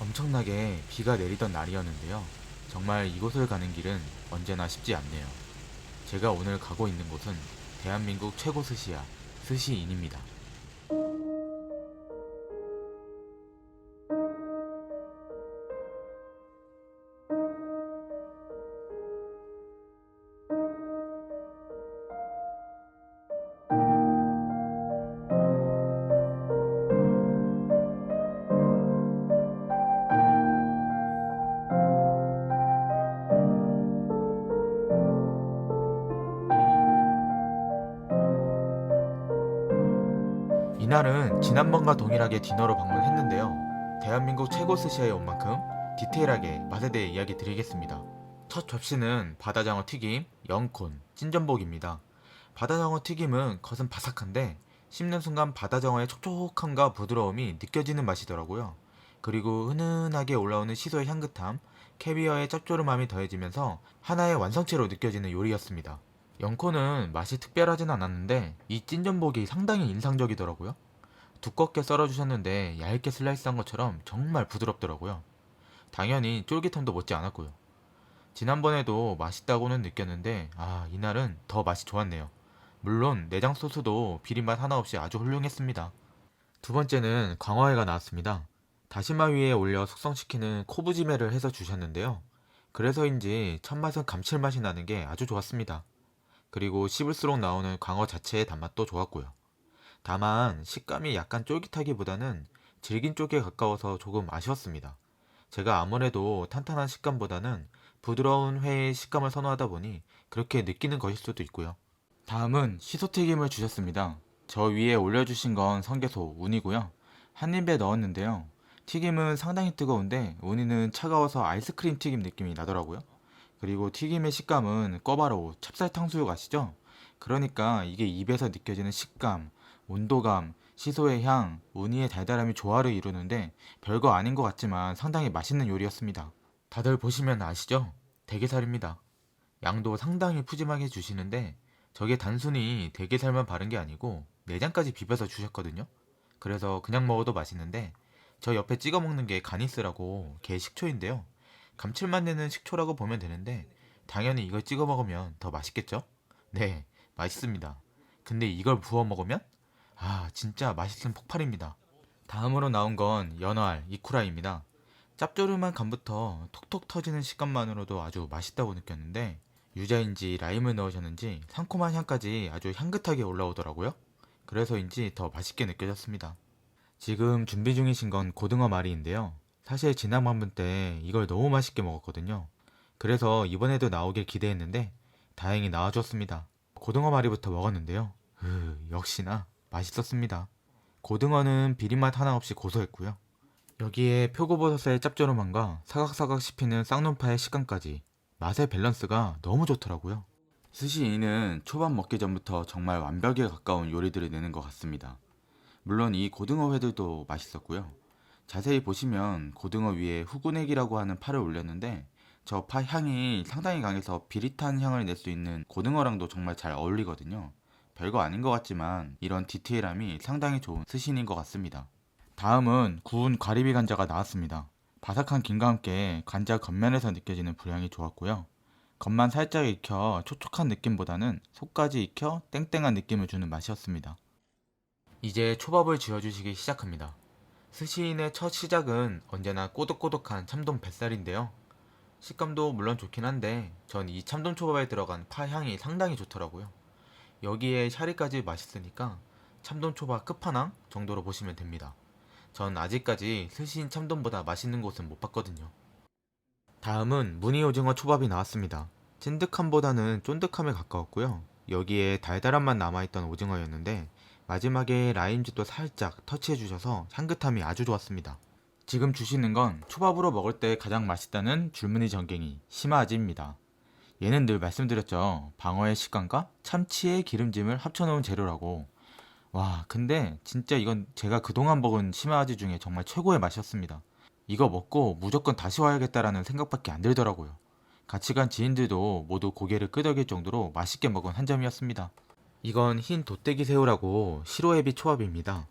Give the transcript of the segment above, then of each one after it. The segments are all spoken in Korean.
엄청나게 비가 내리던 날이었는데요. 정말 이곳을 가는 길은 언제나 쉽지 않네요. 제가 오늘 가고 있는 곳은 대한민국 최고 스시야, 스시인입니다. 이날은 지난번과 동일하게 디너로 방문했는데요. 대한민국 최고 스시야에 온 만큼 디테일하게 맛에 대해 이야기 드리겠습니다. 첫 접시는 바다장어 튀김, 영콘, 찐전복입니다. 바다장어 튀김은 겉은 바삭한데 씹는 순간 바다장어의 촉촉함과 부드러움이 느껴지는 맛이더라고요. 그리고 은은하게 올라오는 시소의 향긋함, 캐비어의 짭조름함이 더해지면서 하나의 완성체로 느껴지는 요리였습니다. 영코는 맛이 특별하진 않았는데 이 찐전복이 상당히 인상적이더라고요. 두껍게 썰어주셨는데 얇게 슬라이스한 것처럼 정말 부드럽더라고요. 당연히 쫄깃함도 못지 않았고요. 지난번에도 맛있다고는 느꼈는데 이날은 더 맛이 좋았네요. 물론 내장 소스도 비린맛 하나 없이 아주 훌륭했습니다. 두 번째는 광어회가 나왔습니다. 다시마 위에 올려 숙성시키는 코부지매를 해서 주셨는데요. 그래서인지 첫맛은 감칠맛이 나는 게 아주 좋았습니다. 그리고 씹을수록 나오는 광어 자체의 단맛도 좋았고요. 다만 식감이 약간 쫄깃하기보다는 질긴 쪽에 가까워서 조금 아쉬웠습니다. 제가 아무래도 탄탄한 식감보다는 부드러운 회의 식감을 선호하다 보니 그렇게 느끼는 것일 수도 있고요. 다음은 시소튀김을 주셨습니다. 저 위에 올려주신 건 성게소, 우니고요. 한 입에 넣었는데요. 튀김은 상당히 뜨거운데 우니는 차가워서 아이스크림 튀김 느낌이 나더라고요. 그리고 튀김의 식감은 꿔바로우, 찹쌀 탕수육 아시죠? 그러니까 이게 입에서 느껴지는 식감, 온도감, 시소의 향, 우니의 달달함이 조화를 이루는데 별거 아닌 것 같지만 상당히 맛있는 요리였습니다. 다들 보시면 아시죠? 대게살입니다. 양도 상당히 푸짐하게 주시는데 저게 단순히 대게살만 바른 게 아니고 내장까지 비벼서 주셨거든요. 그래서 그냥 먹어도 맛있는데 저 옆에 찍어 먹는 게 가니스라고 게 식초인데요. 감칠맛 내는 식초라고 보면 되는데 당연히 이걸 찍어 먹으면 더 맛있겠죠? 네, 맛있습니다. 근데 이걸 부어 먹으면 진짜 맛있는 폭발입니다. 다음으로 나온 건 연어알 이쿠라입니다. 짭조름한 감부터 톡톡 터지는 식감만으로도 아주 맛있다고 느꼈는데 유자인지 라임을 넣으셨는지 상콤한 향까지 아주 향긋하게 올라오더라고요. 그래서인지 더 맛있게 느껴졌습니다. 지금 준비 중이신 건 고등어 말이인데요. 사실 지난번분 때 이걸 너무 맛있게 먹었거든요. 그래서 이번에도 나오길 기대했는데 다행히 나와줬습니다. 고등어 말이부터 먹었는데요. 역시나 맛있었습니다. 고등어는 비린맛 하나 없이 고소했고요. 여기에 표고버섯의 짭조름함과 사각사각 씹히는 쌍눈파의 식감까지 맛의 밸런스가 너무 좋더라고요. 스시이는 초밥 먹기 전부터 정말 완벽에 가까운 요리들을 내는 것 같습니다. 물론 이 고등어 회들도 맛있었고요. 자세히 보시면 고등어 위에 후구넥이라고 하는 파를 올렸는데 저 파 향이 상당히 강해서 비릿한 향을 낼 수 있는 고등어랑도 정말 잘 어울리거든요. 별거 아닌 것 같지만 이런 디테일함이 상당히 좋은 스시인 것 같습니다. 다음은 구운 가리비 감자가 나왔습니다. 바삭한 김과 함께 감자 겉면에서 느껴지는 불향이 좋았고요. 겉만 살짝 익혀 촉촉한 느낌보다는 속까지 익혀 땡땡한 느낌을 주는 맛이었습니다. 이제 초밥을 지어주시기 시작합니다. 스시인의 첫 시작은 언제나 꼬독꼬독한 참돔 뱃살인데요. 식감도 물론 좋긴 한데 전 이 참돔 초밥에 들어간 파 향이 상당히 좋더라고요. 여기에 샤리까지 맛있으니까 참돔 초밥 끝판왕 정도로 보시면 됩니다. 전 아직까지 스시인 참돔보다 맛있는 곳은 못 봤거든요. 다음은 무늬오징어 초밥이 나왔습니다. 찐득함보다는 쫀득함에 가까웠고요. 여기에 달달한 맛 남아있던 오징어였는데 마지막에 라임즙도 살짝 터치해주셔서 향긋함이 아주 좋았습니다. 지금 주시는 건 초밥으로 먹을 때 가장 맛있다는 줄무늬 전갱이 시마아지입니다. 얘는 늘 말씀드렸죠. 방어의 식감과 참치의 기름짐을 합쳐놓은 재료라고. 와, 근데 진짜 이건 제가 그동안 먹은 시마아지 중에 정말 최고의 맛이었습니다. 이거 먹고 무조건 다시 와야겠다라는 생각밖에 안 들더라고요. 같이 간 지인들도 모두 고개를 끄덕일 정도로 맛있게 먹은 한 점이었습니다. 이건 흰 도떼기 새우라고 시로에비 초밥입니다.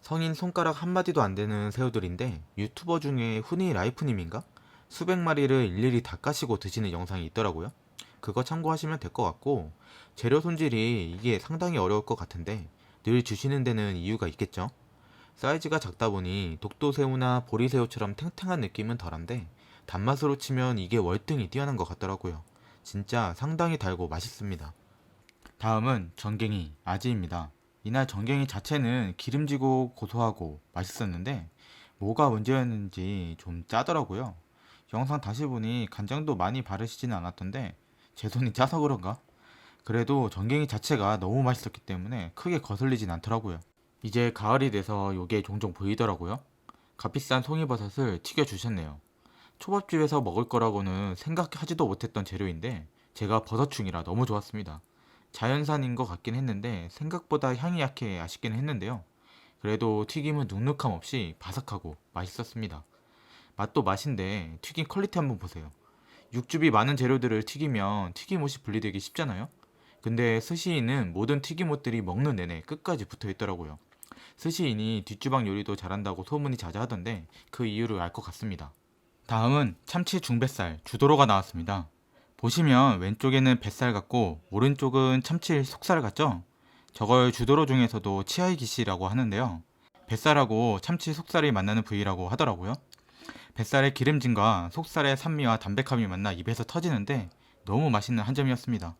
성인 손가락 한마디도 안 되는 새우들인데 유튜버 중에 훈이 라이프님인가? 수백 마리를 일일이 다 까시고 드시는 영상이 있더라고요. 그거 참고하시면 될 것 같고, 재료 손질이 이게 상당히 어려울 것 같은데 늘 주시는 데는 이유가 있겠죠. 사이즈가 작다 보니 독도새우나 보리새우처럼 탱탱한 느낌은 덜한데 단맛으로 치면 이게 월등히 뛰어난 것 같더라고요. 진짜 상당히 달고 맛있습니다. 다음은 전갱이 아지입니다. 이날 전갱이 자체는 기름지고 고소하고 맛있었는데 뭐가 문제였는지 좀 짜더라고요. 영상 다시 보니 간장도 많이 바르시지는 않았던데 제 손이 짜서 그런가? 그래도 전갱이 자체가 너무 맛있었기 때문에 크게 거슬리진 않더라고요. 이제 가을이 돼서 요게 종종 보이더라고요. 값비싼 송이버섯을 튀겨주셨네요. 초밥집에서 먹을 거라고는 생각하지도 못했던 재료인데 제가 버섯충이라 너무 좋았습니다. 자연산인 것 같긴 했는데 생각보다 향이 약해 아쉽긴 했는데요. 그래도 튀김은 눅눅함 없이 바삭하고 맛있었습니다. 맛도 맛인데 튀김 퀄리티 한번 보세요. 육즙이 많은 재료들을 튀기면 튀김옷이 분리되기 쉽잖아요. 근데 스시인은 모든 튀김옷들이 먹는 내내 끝까지 붙어 있더라고요. 스시인이 뒷주방 요리도 잘한다고 소문이 자자하던데 그 이유를 알 것 같습니다. 다음은 참치 중뱃살 주도로가 나왔습니다. 보시면 왼쪽에는 뱃살 같고 오른쪽은 참치 속살 같죠? 저걸 주도로 중에서도 치아이기시라고 하는데요. 뱃살하고 참치 속살이 만나는 부위라고 하더라고요. 뱃살의 기름짐과 속살의 산미와 담백함이 만나 입에서 터지는데 너무 맛있는 한 점이었습니다.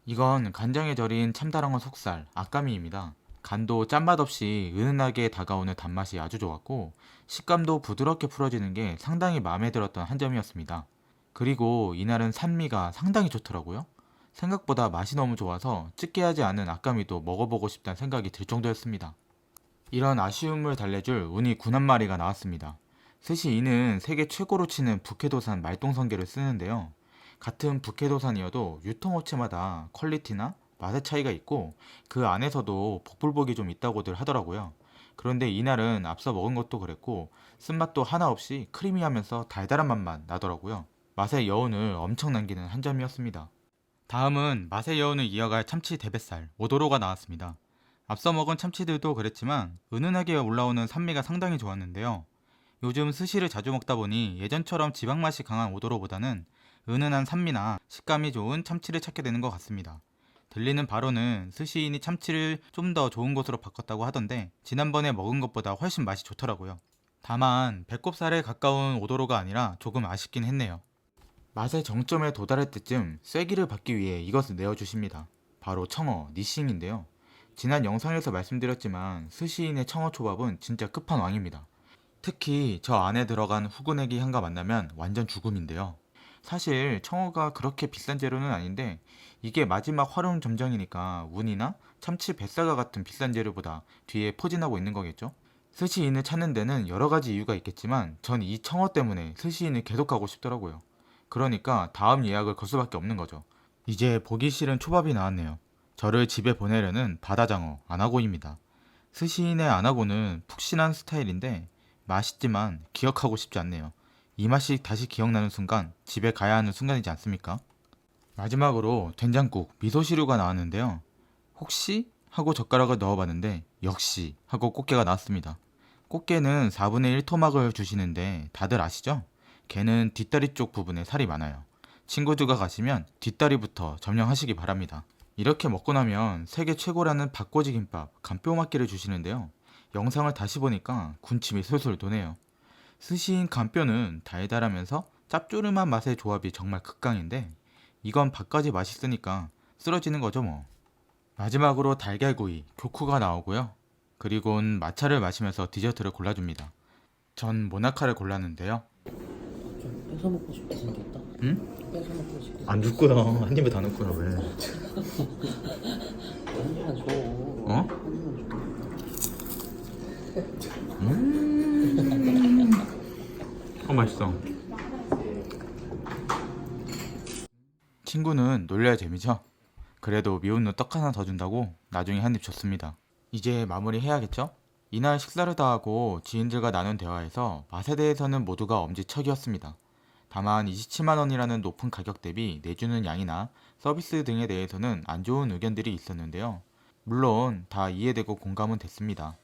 이건 간장에 절인 참다랑어 속살, 아까미입니다. 간도 짠맛 없이 은은하게 다가오는 단맛이 아주 좋았고 식감도 부드럽게 풀어지는 게 상당히 마음에 들었던 한 점이었습니다. 그리고 이날은 산미가 상당히 좋더라고요. 생각보다 맛이 너무 좋아서 찌개하지 않은 아까미도 먹어보고 싶다는 생각이 들 정도였습니다. 이런 아쉬움을 달래줄 우니 군 한 마리가 나왔습니다. 스시이는 세계 최고로 치는 북해도산 말똥성게를 쓰는데요. 같은 북해도산이어도 유통업체마다 퀄리티나 맛의 차이가 있고 그 안에서도 복불복이 좀 있다고들 하더라고요. 그런데 이날은 앞서 먹은 것도 그랬고 쓴맛도 하나 없이 크리미하면서 달달한 맛만 나더라고요. 맛의 여운을 엄청 남기는 한 점이었습니다. 다음은 맛의 여운을 이어갈 참치 대뱃살 오도로가 나왔습니다. 앞서 먹은 참치들도 그랬지만 은은하게 올라오는 산미가 상당히 좋았는데요. 요즘 스시를 자주 먹다 보니 예전처럼 지방맛이 강한 오도로보다는 은은한 산미나 식감이 좋은 참치를 찾게 되는 것 같습니다. 들리는 바로는 스시인이 참치를 좀 더 좋은 곳으로 바꿨다고 하던데 지난번에 먹은 것보다 훨씬 맛이 좋더라고요. 다만 배꼽살에 가까운 오도로가 아니라 조금 아쉽긴 했네요. 맛의 정점에 도달할 때쯤 쐐기를 받기 위해 이것을 내어주십니다. 바로 청어 니싱인데요. 지난 영상에서 말씀드렸지만 스시인의 청어초밥은 진짜 끝판왕입니다. 특히 저 안에 들어간 후구네기 향과 만나면 완전 죽음인데요. 사실 청어가 그렇게 비싼 재료는 아닌데 이게 마지막 활용 점정이니까 운이나 참치 뱃사과 같은 비싼 재료보다 뒤에 포진하고 있는 거겠죠? 스시인을 찾는 데는 여러 가지 이유가 있겠지만 전 이 청어 때문에 스시인을 계속 가고 싶더라고요. 그러니까 다음 예약을 걸 수밖에 없는 거죠. 이제 보기 싫은 초밥이 나왔네요. 저를 집에 보내려는 바다장어 아나고입니다. 스시인의 아나고는 푹신한 스타일인데 맛있지만 기억하고 싶지 않네요. 이 맛이 다시 기억나는 순간 집에 가야 하는 순간이지 않습니까? 마지막으로 된장국 미소시루가 나왔는데요. 혹시? 하고 젓가락을 넣어봤는데 역시 하고 꽃게가 나왔습니다. 꽃게는 4분의 1 토막을 주시는데 다들 아시죠? 걔는 뒷다리 쪽 부분에 살이 많아요. 친구들과 가시면 뒷다리부터 점령하시기 바랍니다. 이렇게 먹고 나면 세계 최고라는 박꼬지 김밥 간뼈막기를 주시는데요. 영상을 다시 보니까 군침이 솔솔 도네요. 스시인 간뼈는 달달하면서 짭조름한 맛의 조합이 정말 극강인데 이건 밥까지 맛있으니까 쓰러지는 거죠 뭐. 마지막으로 달걀구이 교쿠가 나오고요. 그리고는 마차를 마시면서 디저트를 골라줍니다. 전 모나카를 골랐는데요. 좀 뺏어 먹고 싶게 생겼다. 응? 뺏어 먹고 싶게 생겼다. 안 줬고요. 한 입에 다 넣고요. 왜? 한 입만 줘. 어? 한 입만 맛있어. 친구는 놀려야 재미죠? 그래도 미운 놈 떡 하나 더 준다고 나중에 한 입 줬습니다. 이제 마무리 해야겠죠? 이날 식사를 다 하고 지인들과 나눈 대화에서 맛에 대해서는 모두가 엄지척이었습니다. 다만 27만 원이라는 높은 가격 대비 내주는 양이나 서비스 등에 대해서는 안 좋은 의견들이 있었는데요. 물론 다 이해되고 공감은 됐습니다.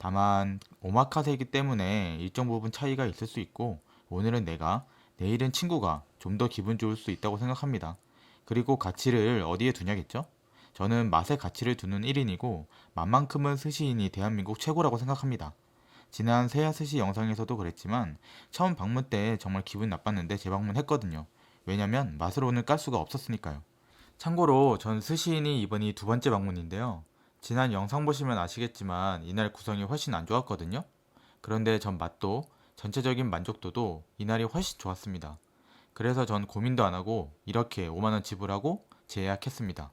다만 오마카세이기 때문에 일정 부분 차이가 있을 수 있고 오늘은 내가 내일은 친구가 좀 더 기분 좋을 수 있다고 생각합니다. 그리고 가치를 어디에 두냐겠죠? 저는 맛에 가치를 두는 1인이고 맛만큼은 스시인이 대한민국 최고라고 생각합니다. 지난 세야 스시 영상에서도 그랬지만 처음 방문 때 정말 기분 나빴는데 재방문했거든요. 왜냐면 맛을 오늘 깔 수가 없었으니까요. 참고로 전 스시인이 이번이 두 번째 방문인데요. 지난 영상 보시면 아시겠지만 이날 구성이 훨씬 안 좋았거든요. 그런데 전 맛도 전체적인 만족도도 이날이 훨씬 좋았습니다. 그래서 전 고민도 안 하고 이렇게 5만원 지불하고 재예약했습니다.